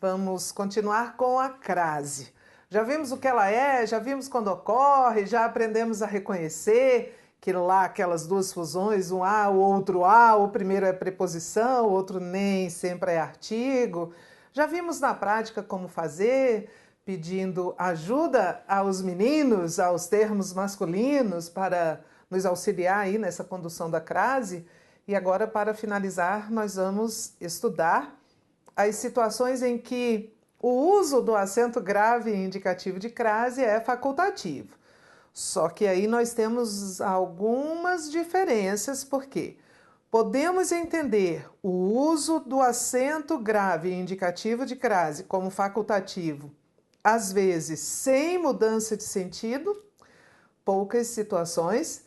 Vamos continuar com a crase. Já vimos o que ela é, já vimos quando ocorre, já aprendemos a reconhecer que lá aquelas duas fusões, um A, o outro A, o primeiro é preposição, o outro nem sempre é artigo. Já vimos na prática como fazer, pedindo ajuda aos meninos, aos termos masculinos para nos auxiliar aí nessa condução da crase. E agora, para finalizar, nós vamos estudar as situações em que o uso do acento grave indicativo de crase é facultativo. Só que aí nós temos algumas diferenças, porque podemos entender o uso do acento grave indicativo de crase como facultativo, às vezes sem mudança de sentido, poucas situações,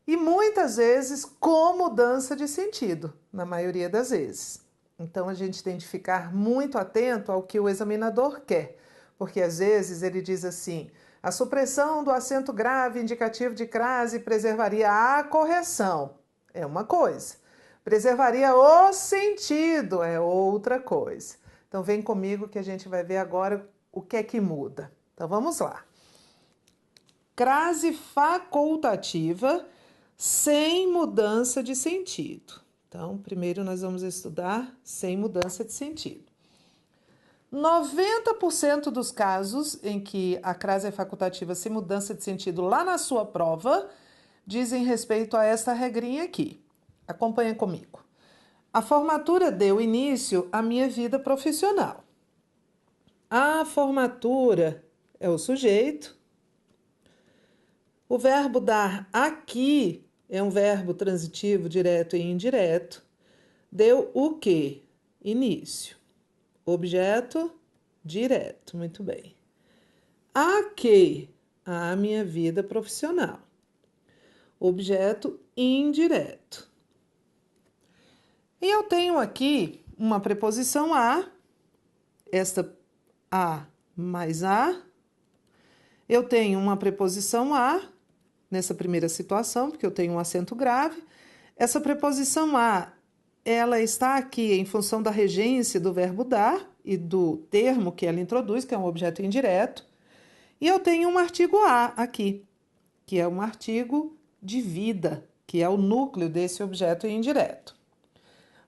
e muitas vezes com mudança de sentido, na maioria das vezes. Então a gente tem de ficar muito atento ao que o examinador quer, porque às vezes ele diz assim: a supressão do acento grave indicativo de crase preservaria a correção, é uma coisa. Preservaria o sentido, é outra coisa. Então vem comigo que a gente vai ver agora o que é que muda. Então vamos lá. Crase facultativa sem mudança de sentido. Então, primeiro nós vamos estudar sem mudança de sentido. 90% dos casos em que a crase é facultativa sem mudança de sentido lá na sua prova dizem respeito a esta regrinha aqui. Acompanha comigo. A formatura deu início à minha vida profissional. A formatura é o sujeito. O verbo dar aqui é um verbo transitivo direto e indireto. Deu o quê? Início. Objeto direto. Muito bem. A que? A minha vida profissional. Objeto indireto. E eu tenho aqui uma preposição a, esta a mais a. Eu tenho uma preposição a, nessa primeira situação, porque eu tenho um acento grave. Essa preposição a, ela está aqui em função da regência do verbo dar e do termo que ela introduz, que é um objeto indireto. E eu tenho um artigo a aqui, que é um artigo de vida, que é o núcleo desse objeto indireto.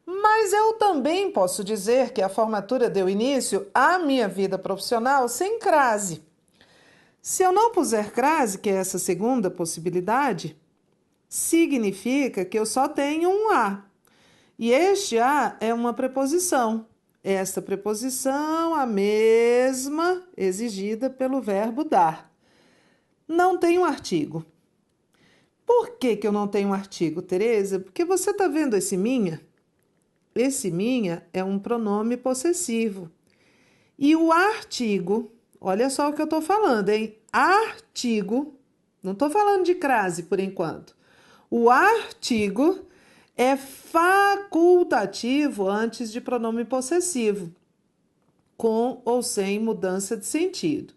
Mas eu também posso dizer que a formatura deu início à minha vida profissional sem crase. Se eu não puser crase, que é essa segunda possibilidade, significa que eu só tenho um a. E este a é uma preposição. Esta preposição, a mesma exigida pelo verbo dar. Não tem um artigo. Por que eu não tenho um artigo, Tereza? Porque você está vendo esse minha? Esse minha é um pronome possessivo. E o artigo, olha só o que eu estou falando, hein? Artigo, não estou falando de crase por enquanto. O artigo é facultativo antes de pronome possessivo, com ou sem mudança de sentido.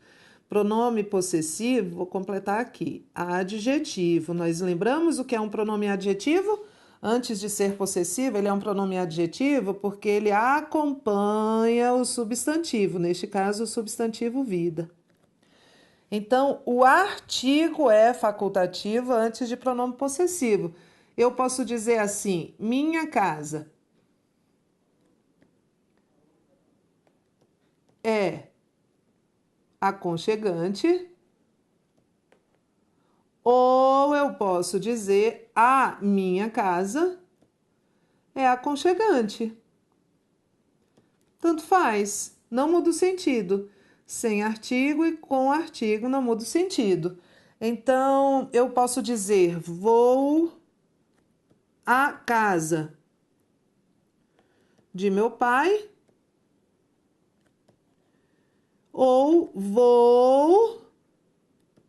Pronome possessivo, vou completar aqui, adjetivo. Nós lembramos o que é um pronome adjetivo? Antes de ser possessivo, ele é um pronome adjetivo porque ele acompanha o substantivo, neste caso, o substantivo vida. Então, o artigo é facultativo antes de pronome possessivo. Eu posso dizer assim, minha casa é aconchegante, ou eu posso dizer a minha casa é aconchegante. Tanto faz, não muda o sentido. Sem artigo e com artigo não muda o sentido. Então, eu posso dizer vou à casa de meu pai ou vou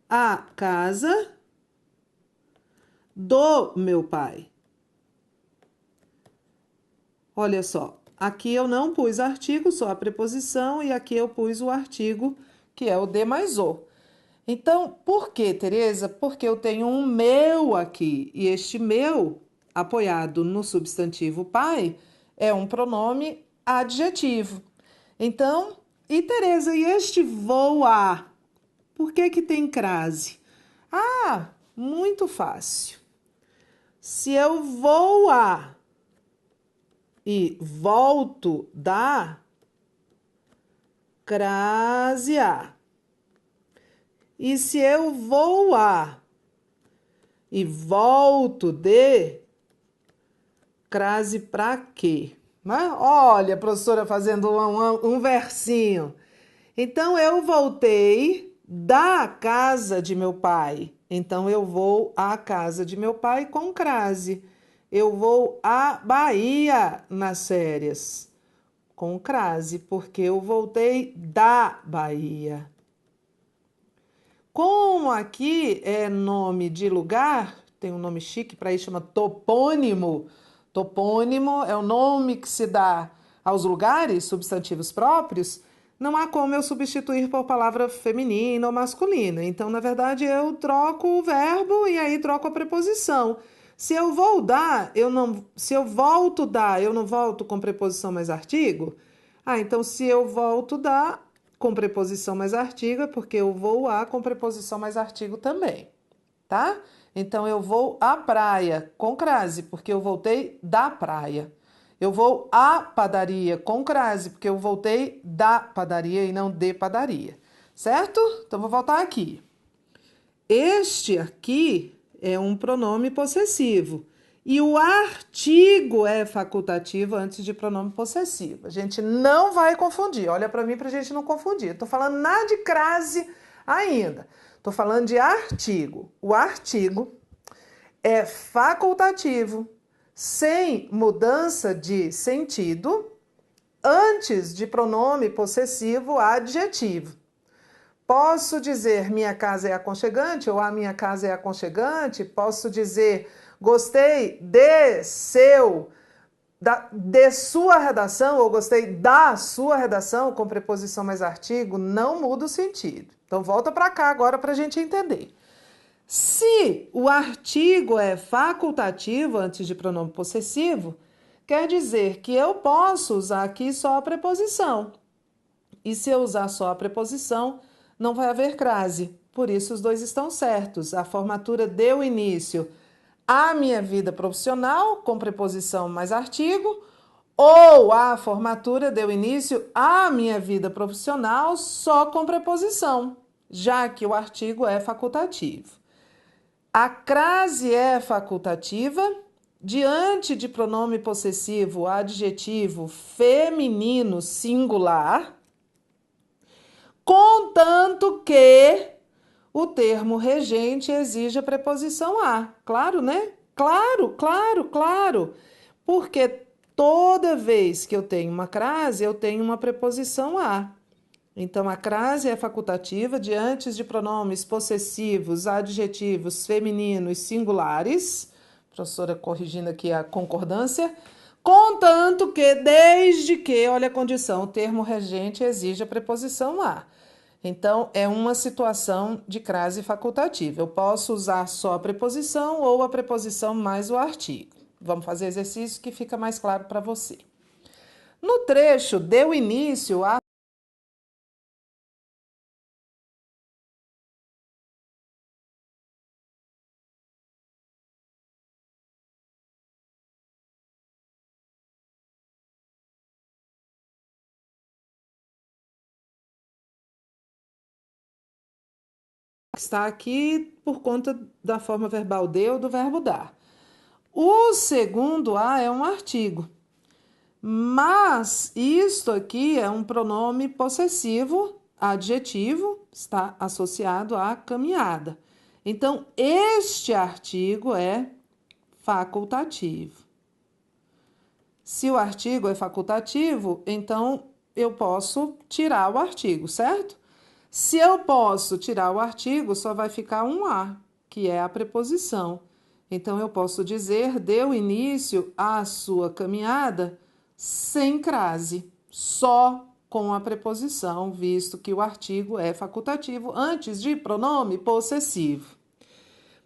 à casa do meu pai. Olha só, aqui eu não pus artigo, só a preposição, e aqui eu pus o artigo, que é o de mais o. Então, por que, Tereza? Porque eu tenho um meu aqui, e este meu, apoiado no substantivo pai, é um pronome adjetivo. Então, E Tereza, e este voa? Por que que tem crase? Ah, muito fácil. Se eu voar e volto da crase a. E se eu voar e volto de crase para quê? Olha, a professora fazendo um versinho. Então, eu voltei da casa de meu pai. Então, eu vou à casa de meu pai com crase. Eu vou à Bahia nas férias com crase, porque eu voltei da Bahia. Como aqui é nome de lugar, tem um nome chique para isso, chama topônimo. Topônimo é o nome que se dá aos lugares, substantivos próprios. Não há como eu substituir por palavra feminina ou masculina. Então, na verdade, eu troco o verbo e aí troco a preposição. Se eu vou dar, eu não, se eu volto dar, eu não volto com preposição mais artigo? Ah, então se eu volto dar com preposição mais artigo, é porque eu vou a com preposição mais artigo também, tá? Então eu vou à praia com crase, porque eu voltei da praia. Eu vou à padaria com crase, porque eu voltei da padaria e não de padaria, certo? Então vou voltar aqui. Este aqui é um pronome possessivo. E o artigo é facultativo antes de pronome possessivo. A gente não vai confundir. Olha para mim para a gente não confundir. Estou falando nada de crase ainda. Estou falando de artigo. O artigo é facultativo, sem mudança de sentido, antes de pronome possessivo adjetivo. Posso dizer minha casa é aconchegante ou a minha casa é aconchegante. Posso dizer gostei de de sua redação ou gostei da sua redação com preposição mais artigo. Não muda o sentido. Então volta para cá agora para a gente entender. Se o artigo é facultativo antes de pronome possessivo, quer dizer que eu posso usar aqui só a preposição. E se eu usar só a preposição, não vai haver crase. Por isso, os dois estão certos. A formatura deu início à minha vida profissional, com preposição mais artigo, ou a formatura deu início à minha vida profissional só com preposição, já que o artigo é facultativo. A crase é facultativa diante de pronome possessivo adjetivo feminino singular, contanto que o termo regente exija preposição a. Claro, né? Claro, claro, claro. Porque toda vez que eu tenho uma crase, eu tenho uma preposição a. Então, a crase é facultativa diante de pronomes possessivos, adjetivos femininos singulares. Professora corrigindo aqui a concordância. Contanto que, desde que, olha a condição, o termo regente exige a preposição a. Então, é uma situação de crase facultativa. Eu posso usar só a preposição ou a preposição mais o artigo. Vamos fazer exercício que fica mais claro para você. No trecho, deu início a está aqui por conta da forma verbal de ou do verbo dar. O segundo a é um artigo, mas isto aqui é um pronome possessivo, adjetivo, está associado à caminhada. Então, este artigo é facultativo. Se o artigo é facultativo, então eu posso tirar o artigo, certo? Se eu posso tirar o artigo, só vai ficar um a, que é a preposição. Então, eu posso dizer, deu início à sua caminhada sem crase, só com a preposição, visto que o artigo é facultativo antes de pronome possessivo.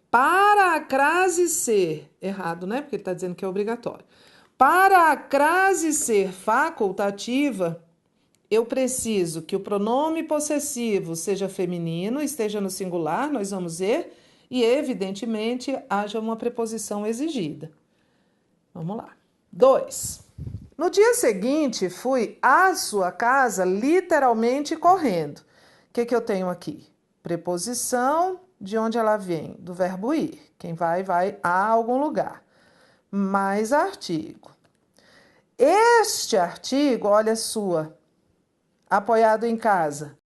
Para a crase ser, errado, né? Porque ele está dizendo que é obrigatório. Para a crase ser facultativa, eu preciso que o pronome possessivo seja feminino, esteja no singular, nós vamos ver, e evidentemente haja uma preposição exigida. Vamos lá. 2. No dia seguinte, fui à sua casa literalmente correndo. O que eu tenho aqui? Preposição, de onde ela vem? Do verbo ir. Quem vai, vai a algum lugar. Mais artigo. Este artigo, olha sua, apoiado em casa.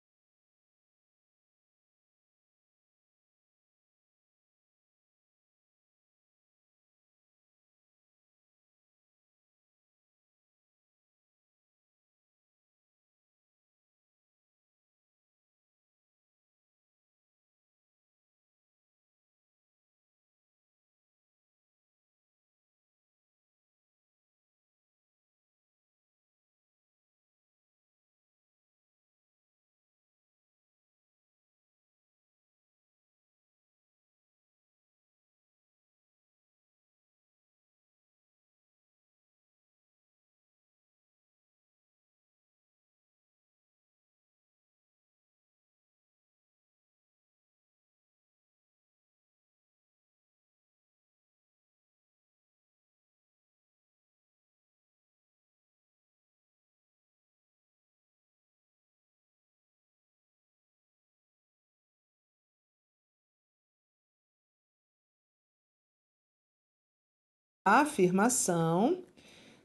Afirmação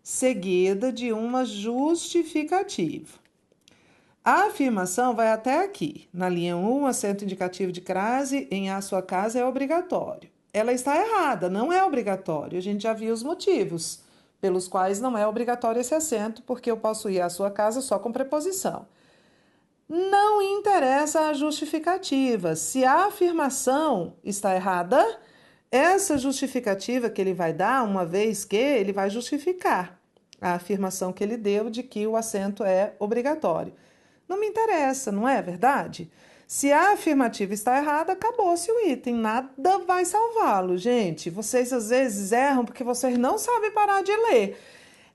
seguida de uma justificativa. A afirmação vai até aqui. Na linha 1, acento indicativo de crase em a sua casa é obrigatório. Ela está errada, não é obrigatório. A gente já viu os motivos pelos quais não é obrigatório esse acento, porque eu posso ir à sua casa só com preposição. Não interessa a justificativa. Se a afirmação está errada, essa justificativa que ele vai dar, uma vez que ele vai justificar a afirmação que ele deu de que o acento é obrigatório. Não me interessa, não é verdade? Se a afirmativa está errada, acabou-se o item, nada vai salvá-lo, gente. Vocês às vezes erram porque vocês não sabem parar de ler.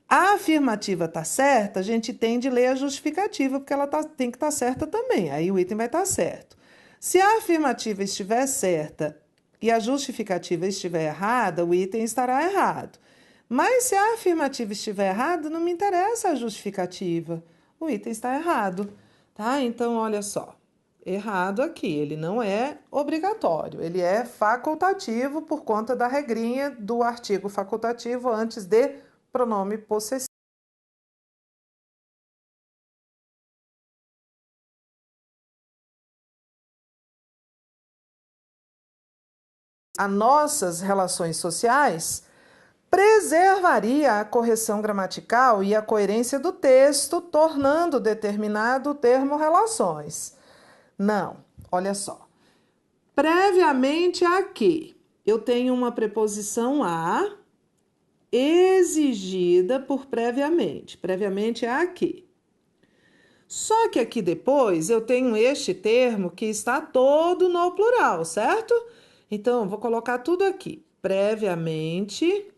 A afirmativa está certa, a gente tem de ler a justificativa, porque ela tem que estar certa também, aí o item vai estar certo. Se a afirmativa estiver certa e a justificativa estiver errada, o item estará errado. Mas se a afirmativa estiver errada, não me interessa a justificativa, o item está errado, tá? Então, olha só, errado aqui, ele não é obrigatório, ele é facultativo por conta da regrinha do artigo facultativo antes de pronome possessivo. As nossas relações sociais preservaria a correção gramatical e a coerência do texto, tornando determinado o termo relações. Não, olha só. Previamente a que eu tenho uma preposição a exigida por previamente. Previamente a que. Só que aqui depois eu tenho este termo que está todo no plural, certo? Então, vou colocar tudo aqui. Previamente,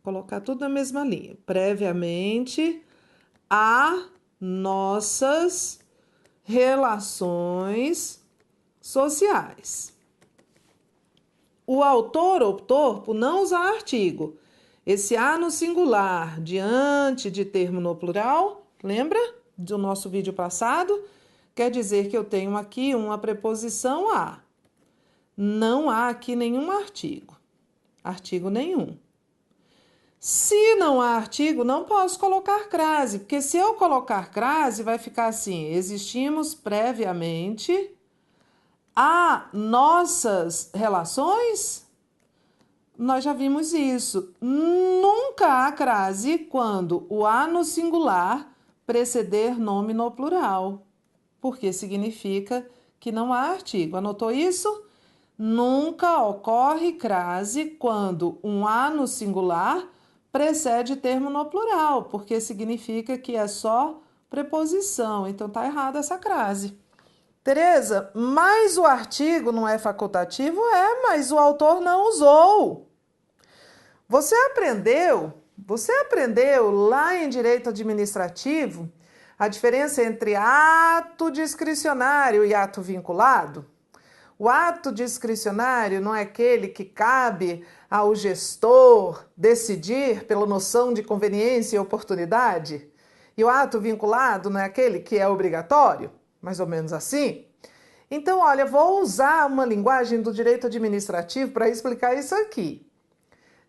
colocar tudo na mesma linha. Previamente a nossas relações sociais. O autor optou por não usar artigo. Esse a no singular diante de termo no plural, lembra do nosso vídeo passado? Quer dizer que eu tenho aqui uma preposição a. Não há aqui nenhum artigo. Artigo nenhum. Se não há artigo, não posso colocar crase, porque se eu colocar crase, vai ficar assim: existimos previamente a nossas relações. Nós já vimos isso. Nunca há crase quando o a no singular preceder nome no plural, porque significa que não há artigo. Anotou isso? Nunca ocorre crase quando um a no singular precede termo no plural, porque significa que é só preposição. Então tá errada essa crase. Tereza, mas o artigo não é facultativo? É, mas o autor não usou. Você aprendeu lá em direito administrativo a diferença entre ato discricionário e ato vinculado? O ato discricionário não é aquele que cabe ao gestor decidir pela noção de conveniência e oportunidade? E o ato vinculado não é aquele que é obrigatório? Mais ou menos assim? Então, olha, vou usar uma linguagem do direito administrativo para explicar isso aqui.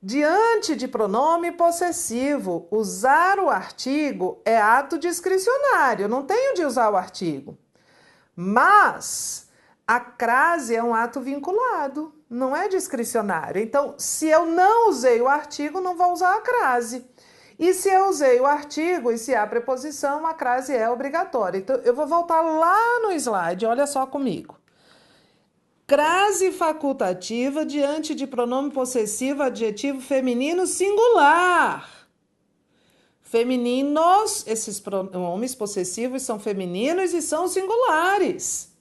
Diante de pronome possessivo, usar o artigo é ato discricionário, eu não tenho de usar o artigo. Mas a crase é um ato vinculado, não é discricionário. Então, se eu não usei o artigo, não vou usar a crase. E se eu usei o artigo e se há preposição, a crase é obrigatória. Então, eu vou voltar lá no slide, olha só comigo. Crase facultativa diante de pronome possessivo, adjetivo feminino singular. Femininos, esses pronomes possessivos são femininos e são singulares.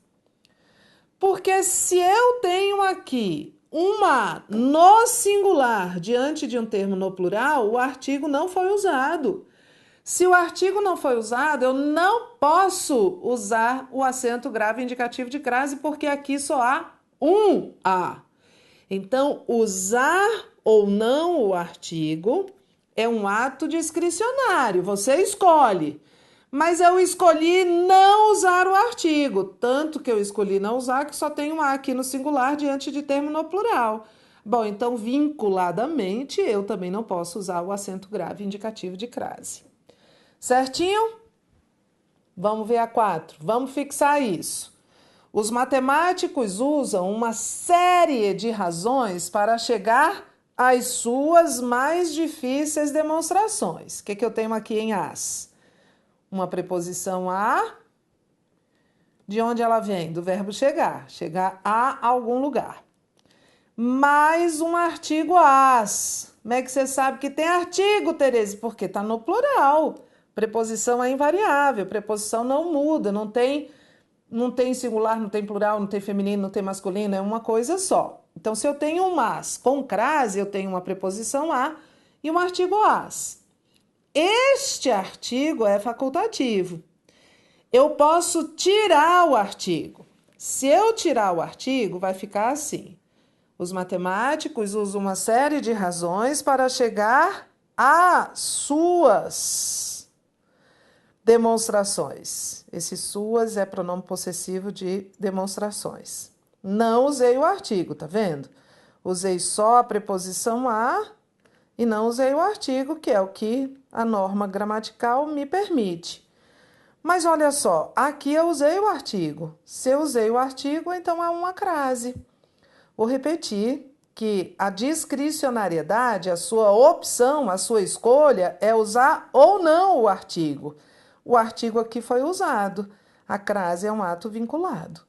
Porque se eu tenho aqui uma no singular diante de um termo no plural, o artigo não foi usado. Se o artigo não foi usado, eu não posso usar o acento grave indicativo de crase, porque aqui só há um A. Então, usar ou não o artigo é um ato discricionário, você escolhe. Mas eu escolhi não usar o artigo, tanto que eu escolhi não usar que só tem um A aqui no singular diante de termo no plural. Bom, então, vinculadamente, eu também não posso usar o acento grave indicativo de crase. Certinho? Vamos ver a 4. Vamos fixar isso. Os matemáticos usam uma série de razões para chegar às suas mais difíceis demonstrações. O que eu tenho aqui em as? Uma preposição a, de onde ela vem? Do verbo chegar. Chegar a algum lugar. Mais um artigo as. Como é que você sabe que tem artigo, Tereza? Porque está no plural. Preposição é invariável. Preposição não muda, não tem singular, não tem plural, não tem feminino, não tem masculino, é uma coisa só. Então, se eu tenho um mas com crase, eu tenho uma preposição a e um artigo as. Este artigo é facultativo. Eu posso tirar o artigo. Se eu tirar o artigo, vai ficar assim. Os matemáticos usam uma série de razões para chegar às suas demonstrações. Esse suas é pronome possessivo de demonstrações. Não usei o artigo, tá vendo? Usei só a preposição a e não usei o artigo, que é o que a norma gramatical me permite. Mas olha só, aqui eu usei o artigo. Se eu usei o artigo, então é uma crase. Vou repetir que a discricionariedade, a sua opção, a sua escolha é usar ou não o artigo. O artigo aqui foi usado. A crase é um ato vinculado.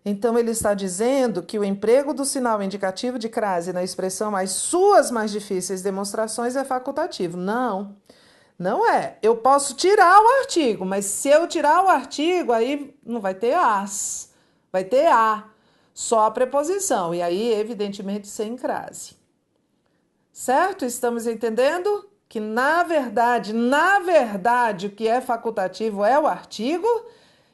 Então, ele está dizendo que o emprego do sinal indicativo de crase na expressão as suas mais difíceis demonstrações é facultativo. Não, não é. Eu posso tirar o artigo, mas se eu tirar o artigo, aí não vai ter as, vai ter a, só a preposição. E aí, evidentemente, sem crase. Certo? Estamos entendendo? Que, na verdade, o que é facultativo é o artigo,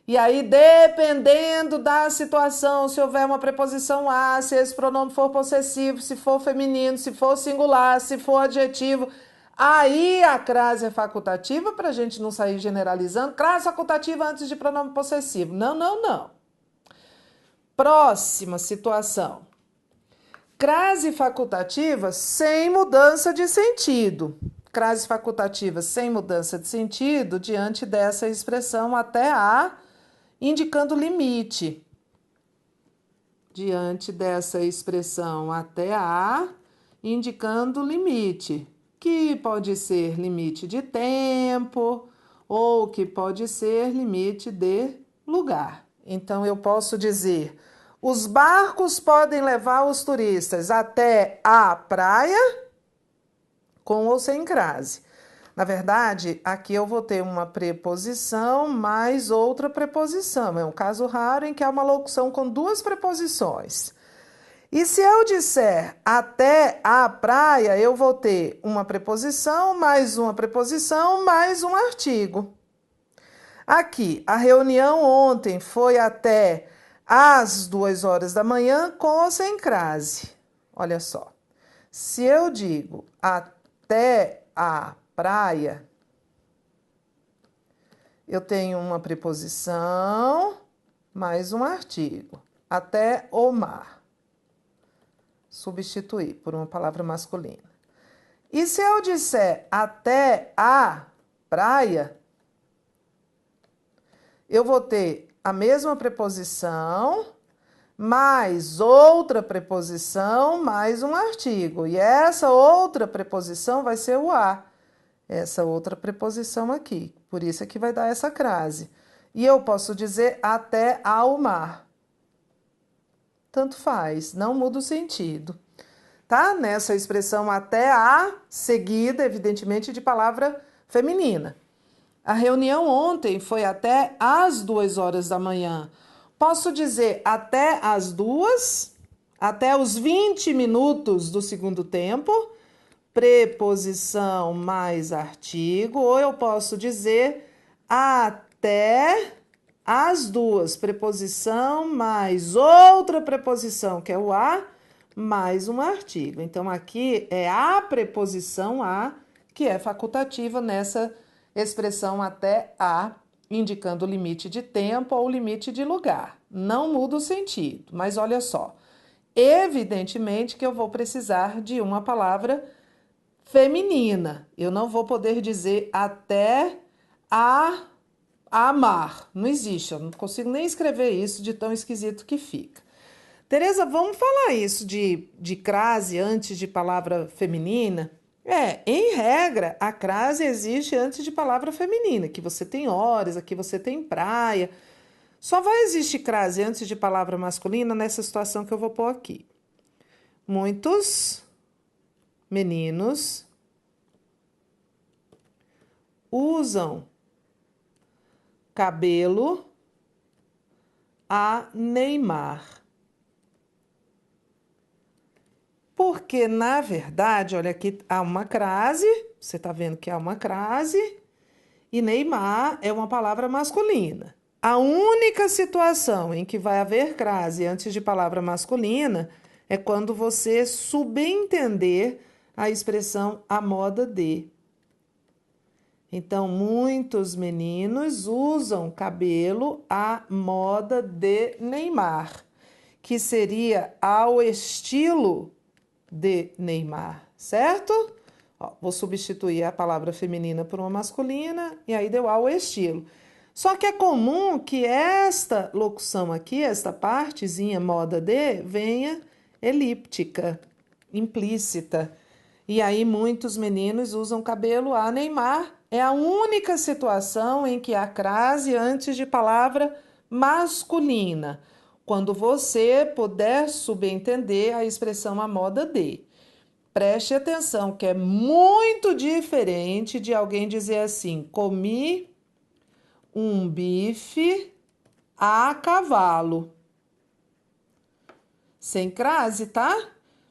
e aí, dependendo da situação, se houver uma preposição a, se esse pronome for possessivo, se for feminino, se for singular, se for adjetivo, aí a crase é facultativa, para a gente não sair generalizando, crase facultativa antes de pronome possessivo. Não, não, não. Próxima situação. Crase facultativa sem mudança de sentido. Crase facultativa sem mudança de sentido diante dessa expressão até a, indicando limite. Diante dessa expressão até a, indicando limite, que pode ser limite de tempo ou que pode ser limite de lugar. Então, eu posso dizer, os barcos podem levar os turistas até a praia, com ou sem crase. Na verdade, aqui eu vou ter uma preposição mais outra preposição. É um caso raro em que há uma locução com duas preposições. E se eu disser até a praia, eu vou ter uma preposição, mais um artigo. Aqui, a reunião ontem foi até às 2 horas da manhã, com ou sem crase. Olha só. Se eu digo até a praia, eu tenho uma preposição mais um artigo. Até o mar. Substituir por uma palavra masculina. E se eu disser até a praia, eu vou ter a mesma preposição, mais outra preposição, mais um artigo. E essa outra preposição vai ser o a. Essa outra preposição aqui. Por isso é que vai dar essa crase. E eu posso dizer até ao mar. Tanto faz, não muda o sentido. Tá? Nessa expressão até a, seguida, evidentemente, de palavra feminina. A reunião ontem foi até às 2 horas da manhã. Posso dizer até às 2, até os 20 minutos do segundo tempo, preposição mais artigo, ou eu posso dizer até às 2, preposição mais outra preposição, que é o a, mais um artigo. Então, aqui é a preposição a, que é facultativa nessa expressão até a, indicando o limite de tempo ou limite de lugar. Não muda o sentido, mas olha só. Evidentemente que eu vou precisar de uma palavra feminina. Eu não vou poder dizer até a amar. Não existe, eu não consigo nem escrever isso de tão esquisito que fica. Tereza, vamos falar isso de crase antes de palavra feminina? Em regra, a crase existe antes de palavra feminina. Aqui você tem horas, aqui você tem praia. Só vai existir crase antes de palavra masculina nessa situação que eu vou pôr aqui. Muitos meninos usam cabelo a Neymar. Porque, na verdade, olha aqui, há uma crase, você está vendo que há uma crase, e Neymar é uma palavra masculina. A única situação em que vai haver crase antes de palavra masculina é quando você subentender a expressão a moda de. Então, muitos meninos usam cabelo à moda de Neymar, que seria ao estilo de Neymar, certo? Vou substituir a palavra feminina por uma masculina e aí deu ao estilo. Só que é comum que esta locução aqui, esta partezinha moda de, venha elíptica, implícita. E aí muitos meninos usam cabelo a Neymar. É a única situação em que há crase antes de palavra masculina, quando você puder subentender a expressão a moda de. Preste atenção que é muito diferente de alguém dizer assim, comi um bife a cavalo. Sem crase, tá?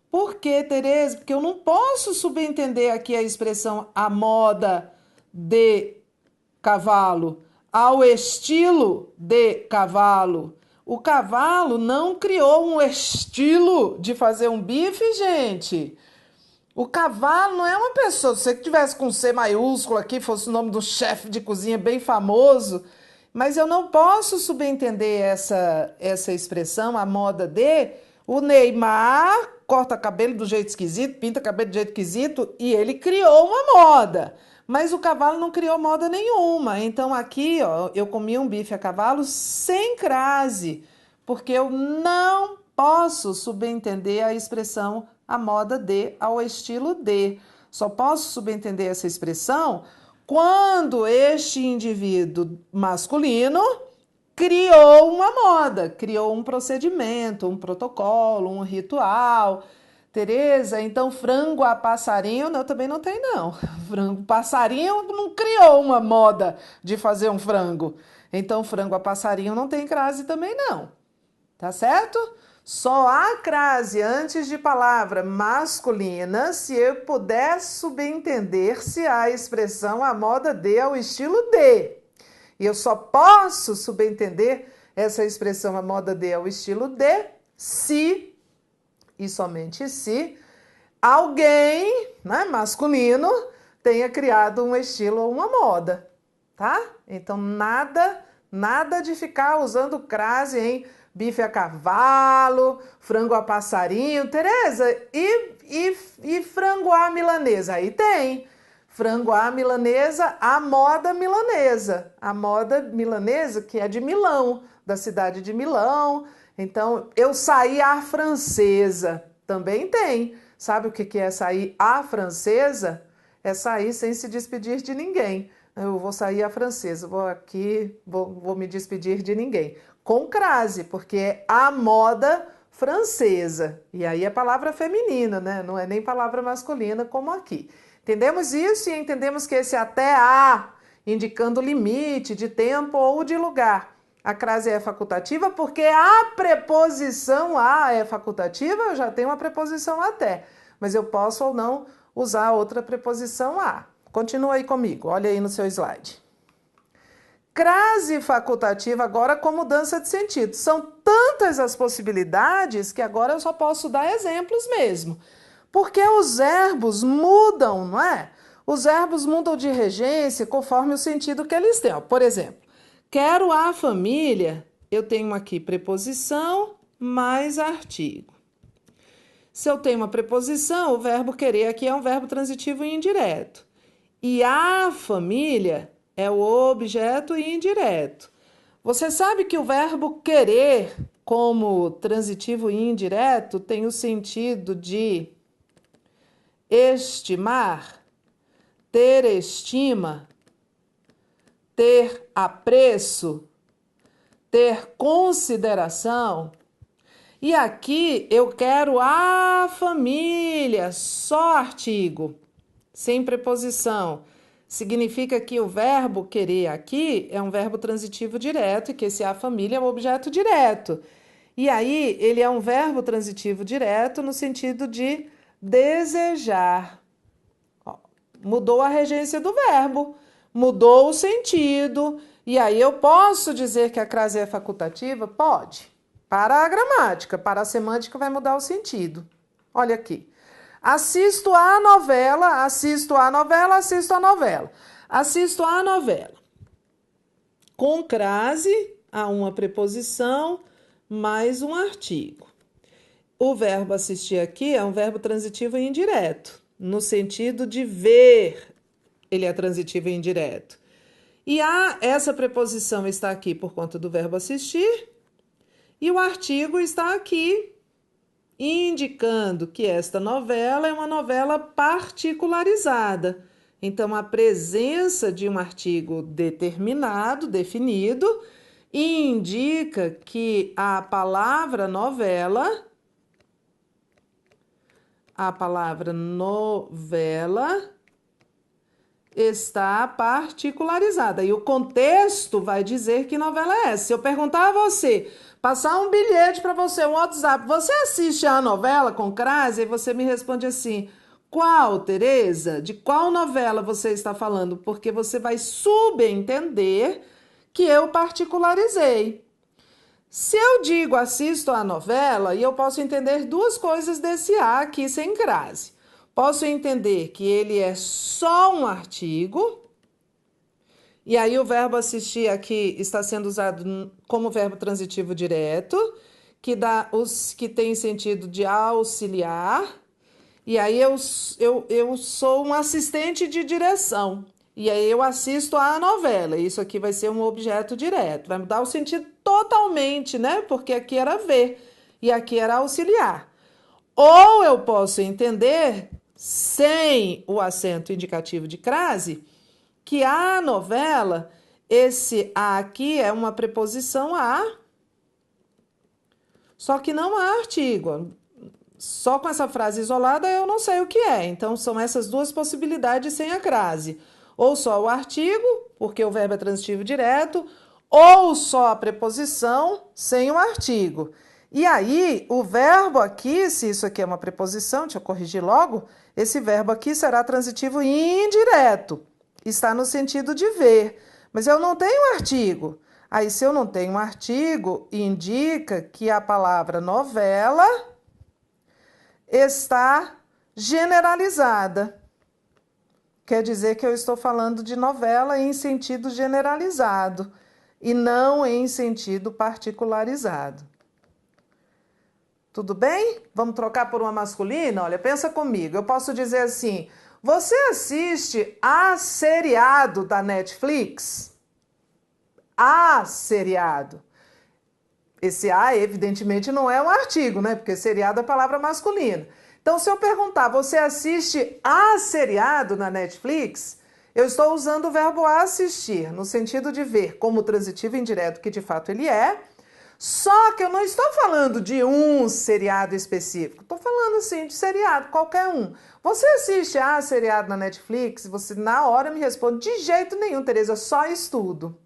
Por quê, Tereza? Porque eu não posso subentender aqui a expressão a moda de cavalo, ao estilo de cavalo. O cavalo não criou um estilo de fazer um bife, gente. O cavalo não é uma pessoa. Se você tivesse com C maiúsculo aqui, fosse o nome do chefe de cozinha bem famoso. Mas eu não posso subentender essa expressão, a moda de. O Neymar corta cabelo do jeito esquisito, pinta cabelo do jeito esquisito e ele criou uma moda. Mas o cavalo não criou moda nenhuma. Então aqui, ó, eu comi um bife a cavalo sem crase, porque eu não posso subentender a expressão a moda de ao estilo de. Só posso subentender essa expressão quando este indivíduo masculino criou uma moda, criou um procedimento, um protocolo, um ritual. Tereza, então frango a passarinho, eu também não tenho não. Frango passarinho não criou uma moda de fazer um frango. Então frango a passarinho não tem crase também não. Tá certo? Só há crase antes de palavra masculina se eu puder subentender-se a expressão a moda de ao estilo de. E eu só posso subentender essa expressão a moda de ao estilo de se, e somente se, alguém, né, masculino, tenha criado um estilo ou uma moda, tá? Então, nada de ficar usando crase em bife a cavalo, frango a passarinho. Tereza, e frango à milanesa? Aí tem. Frango à milanesa, a moda milanesa. A moda milanesa que é de Milão, da cidade de Milão. Então, eu saí à francesa. Também tem. Sabe o que é sair à francesa? É sair sem se despedir de ninguém. Eu vou sair à francesa, vou me despedir de ninguém. Com crase, porque é a moda francesa. E aí é palavra feminina, né? Não é nem palavra masculina como aqui. Entendemos isso e entendemos que esse até a, indicando limite de tempo ou de lugar. A crase é facultativa porque a preposição a é facultativa, eu já tenho uma preposição até. Mas eu posso ou não usar outra preposição a. Continua aí comigo, olha aí no seu slide. Crase facultativa agora com mudança de sentido. São tantas as possibilidades que agora eu só posso dar exemplos mesmo. Porque os verbos mudam, não é? Os verbos mudam de regência conforme o sentido que eles têm. Por exemplo, quero a família, eu tenho aqui preposição mais artigo. Se eu tenho uma preposição, o verbo querer aqui é um verbo transitivo e indireto. E a família é o objeto indireto. Você sabe que o verbo querer, como transitivo e indireto, tem o sentido de estimar, ter estima, ter apreço, ter consideração. E aqui eu quero a família, só artigo, sem preposição. Significa que o verbo querer aqui é um verbo transitivo direto e que esse a família é um objeto direto. E aí ele é um verbo transitivo direto no sentido de desejar. Ó, mudou a regência do verbo, mudou o sentido. E aí eu posso dizer que a crase é facultativa? Pode. Para a gramática, para a semântica vai mudar o sentido. Olha aqui. Assisto a novela, assisto a novela, assisto a novela. Assisto a novela. Com crase, há uma preposição mais um artigo. O verbo assistir aqui é um verbo transitivo e indireto, no sentido de ver, ele é transitivo e indireto. E essa preposição está aqui por conta do verbo assistir, e o artigo está aqui indicando que esta novela é uma novela particularizada. Então, a presença de um artigo determinado, definido, indica que a palavra novela está particularizada. E o contexto vai dizer que novela é essa. Se eu perguntar a você, passar um bilhete para você, um WhatsApp, você assiste a novela com crase? E você me responde assim, qual, Tereza? De qual novela você está falando? Porque você vai subentender que eu particularizei. Se eu digo assisto a novela, e eu posso entender duas coisas desse a aqui sem crase. Posso entender que ele é só um artigo, e aí o verbo assistir aqui está sendo usado como verbo transitivo direto, que tem sentido de auxiliar, e aí eu sou um assistente de direção, e aí eu assisto a novela, isso aqui vai ser um objeto direto, vai mudar o sentido totalmente, né? Porque aqui era ver, e aqui era auxiliar. Ou eu posso entender, sem o acento indicativo de crase, que a novela, esse a aqui é uma preposição a, só que não há artigo. Só com essa frase isolada eu não sei o que é. Então, são essas duas possibilidades sem a crase. Ou só o artigo, porque o verbo é transitivo direto, ou só a preposição sem o artigo. E aí, o verbo aqui, se isso aqui é uma preposição, deixa eu corrigir logo, esse verbo aqui será transitivo indireto. Está no sentido de ver, Mas eu não tenho artigo. Aí, se eu não tenho artigo, indica que a palavra novela está generalizada. Quer dizer que eu estou falando de novela em sentido generalizado e não em sentido particularizado. Tudo bem? Vamos trocar por uma masculina? Olha, pensa comigo. Eu posso dizer assim: você assiste a seriado da Netflix? A seriado. Esse A, evidentemente, não é um artigo, né? Porque seriado é palavra masculina. Então, se eu perguntar, você assiste a seriado na Netflix? Eu estou usando o verbo assistir, no sentido de ver, como transitivo indireto, que de fato ele é. Só que eu não estou falando de um seriado específico. Estou falando, assim, de seriado, qualquer um. Você assiste a seriado na Netflix? Você, na hora, me responde, de jeito nenhum, Tereza, só estudo.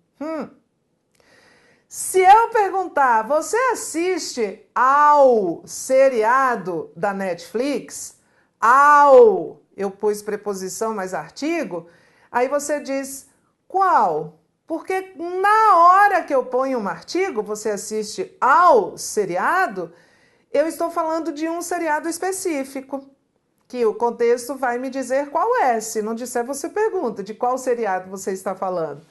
Se eu perguntar, você assiste ao seriado da Netflix? Ao, eu pus preposição mais artigo, aí você diz qual? Porque na hora que eu ponho um artigo, você assiste ao seriado, eu estou falando de um seriado específico, que o contexto vai me dizer qual é. Se não disser, você pergunta de qual seriado você está falando.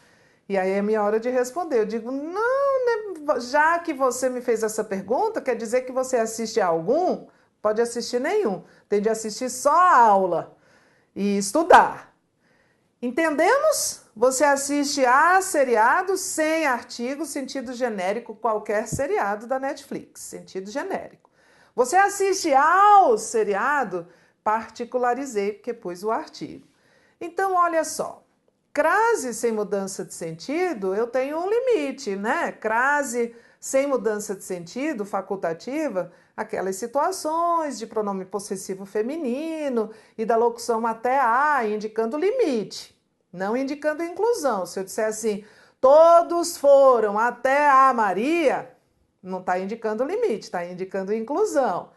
E aí é minha hora de responder. Eu digo, não, né? Já que você me fez essa pergunta, quer dizer que você assiste a algum? Pode assistir nenhum. Tem de assistir só a aula e estudar. Entendemos? Você assiste a seriado sem artigo, sentido genérico, qualquer seriado da Netflix, sentido genérico. Você assiste ao seriado, particularizei, porque pus o artigo. Então, olha só. Crase sem mudança de sentido, eu tenho um limite, né? Crase sem mudança de sentido, facultativa, aquelas situações de pronome possessivo feminino e da locução até a, indicando limite, não indicando inclusão. Se eu disser assim, todos foram até a Maria, não está indicando limite, está indicando inclusão.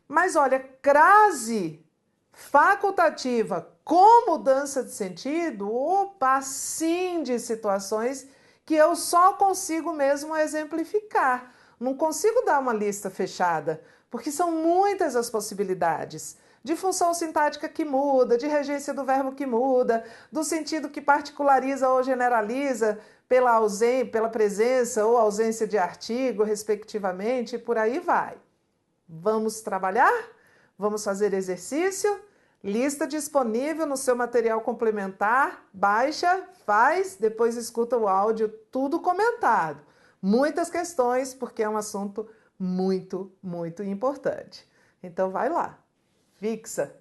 Mas olha, crase facultativa com mudança de sentido, opa, sim, de situações que eu só consigo mesmo exemplificar. Não consigo dar uma lista fechada, porque são muitas as possibilidades. De função sintática que muda, de regência do verbo que muda, do sentido que particulariza ou generaliza pela presença ou ausência de artigo, respectivamente, e por aí vai. Vamos trabalhar? Vamos fazer exercício? Lista disponível no seu material complementar. Baixa, faz, depois escuta o áudio, tudo comentado. Muitas questões, porque é um assunto muito, muito importante. Então vai lá, fixa!